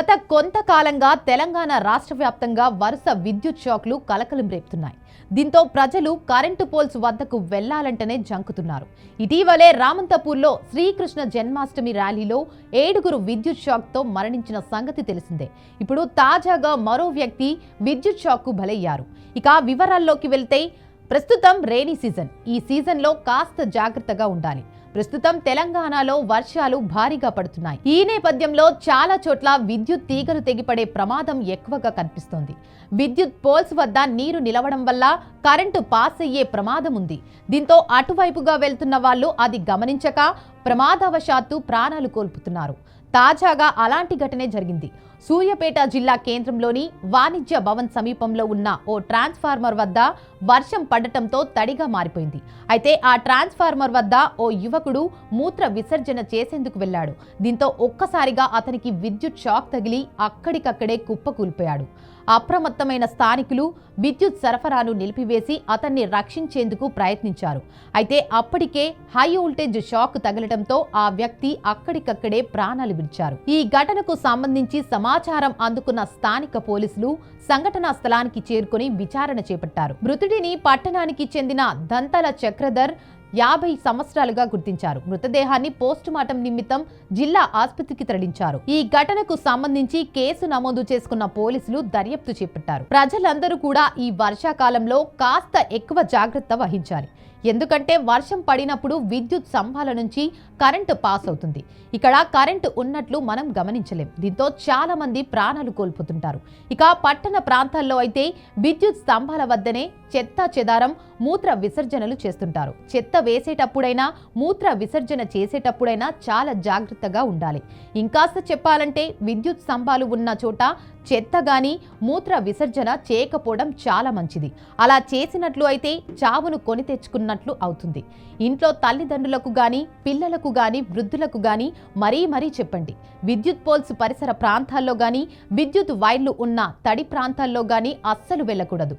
గత కొంతకాలంగా తెలంగాణ రాష్ట్ర వ్యాప్తంగా వరుస విద్యుత్ షాక్లు కలకలం రేపుతున్నాయి. దీంతో ప్రజలు కరెంటు పోల్స్ వద్దకు వెళ్లాలంటేనే జంకుతున్నారు. ఇటీవలే రామంతపూర్లో శ్రీకృష్ణ జన్మాష్టమి ర్యాలీలో 7 విద్యుత్ షాక్తో మరణించిన సంగతి తెలిసిందే. ఇప్పుడు తాజాగా మరో వ్యక్తి విద్యుత్ షాక్కు బలయ్యారు. ఇక వివరాల్లోకి వెళ్తే ప్రస్తుతం రైనీ సీజన్. ఈ సీజన్లో కాస్త జాగ్రత్తగా ఉండాలి. ప్రస్తుతం తెలంగాణలో వర్షాలు భారీగా పడుతున్నాయి. ఈ నేపథ్యంలో చాలా చోట్ల విద్యుత్ తీగలు తెగిపడే ప్రమాదం ఎక్కువగా కనిపిస్తోంది. విద్యుత్ పోల్స్ వద్ద నీరు నిలవడం వల్ల కరెంటు పాస్ అయ్యే ప్రమాదం ఉంది. దీంతో అటువైపుగా వెళ్తున్న వాళ్ళు అది గమనించక ప్రమాదవశాత్తు ప్రాణాలు కోల్పోతున్నారు. తాజాగా అలాంటి ఘటనే జరిగింది. సూర్యాపేట జిల్లా కేంద్రంలోని వాణిజ్య భవన్ సమీపంలో ఉన్న ఓ ట్రాన్స్ఫార్మర్ వద్ద వర్షం పడటంతో తడిగా మారిపోయింది. అయితే ఆ ట్రాన్స్ఫార్మర్ వద్ద ఓ యువకుడు మూత్ర విసర్జన చేసేందుకు వెళ్లాడు. దీంతో ఒక్కసారిగా అతనికి విద్యుత్ షాక్ తగిలి అక్కడికక్కడే కుప్పకూలిపోయాడు. అప్రమత్తమైన స్థానికులు విద్యుత్ సరఫరాను నిలిపివేసి అతన్ని రక్షించేందుకు ప్రయత్నించారు. అయితే అప్పటికే హై వోల్టేజ్ షాక్ తగలడంతో ఆ వ్యక్తి అక్కడికక్కడే ప్రాణాలు విడిచారు. ఈ ఘటనకు సంబంధించి సమాచారం అందుకున్న స్థానిక పోలీసులు సంఘటనా స్థలానికి చేరుకుని విచారణ చేపట్టారు. మృతుడిని పట్టణానికి చెందిన దంతల చక్రధర్ 50 సంవత్సరాలుగా గుర్తించారు. మృతదేహాన్ని పోస్టుమార్టం నిమిత్తం జిల్లా ఆసుపత్రికి తరలించారు. ఈ ఘటనకు సంబంధించి కేసు నమోదు చేసుకున్న పోలీసులు దర్యాప్తు చేపట్టారు. ప్రజలందరూ కూడా ఈ వర్షాకాలంలో కాస్త ఎక్కువ జాగ్రత్త వహించాలి. ఎందుకంటే వర్షం పడినప్పుడు విద్యుత్ స్తంభాల నుంచి కరెంటు పాస్ అవుతుంది. ఇక్కడ కరెంటు ఉన్నట్లు మనం గమనించలేం. దీంతో చాలా మంది ప్రాణాలు కోల్పోతుంటారు. ఇక పట్టణ ప్రాంతాల్లో అయితే విద్యుత్ స్తంభాల వద్దనే చెత్త చెదారం మూత్ర విసర్జనలు చేస్తుంటారు. చెత్త వేసేటప్పుడైనా మూత్ర విసర్జన చేసేటప్పుడైనా చాలా జాగ్రత్తగా ఉండాలి. ఇంకాస్త చెప్పాలంటే విద్యుత్ స్తంభాలు ఉన్న చోట చెత్త గాని మూత్ర విసర్జన చేయకపోవడం చాలా మంచిది. అలా చేసినట్లు అయితే చావును కొని తెచ్చుకున్నట్లు అవుతుంది. ఇంట్లో తల్లిదండ్రులకు గాని పిల్లలకు గాని వృద్ధులకు గాని మరీ చెప్పండి. విద్యుత్ పోల్స్ పరిసర ప్రాంతాల్లో గాని విద్యుత్ వైర్లు ఉన్న తడి ప్రాంతాల్లో గాని అస్సలు వెళ్ళకూడదు.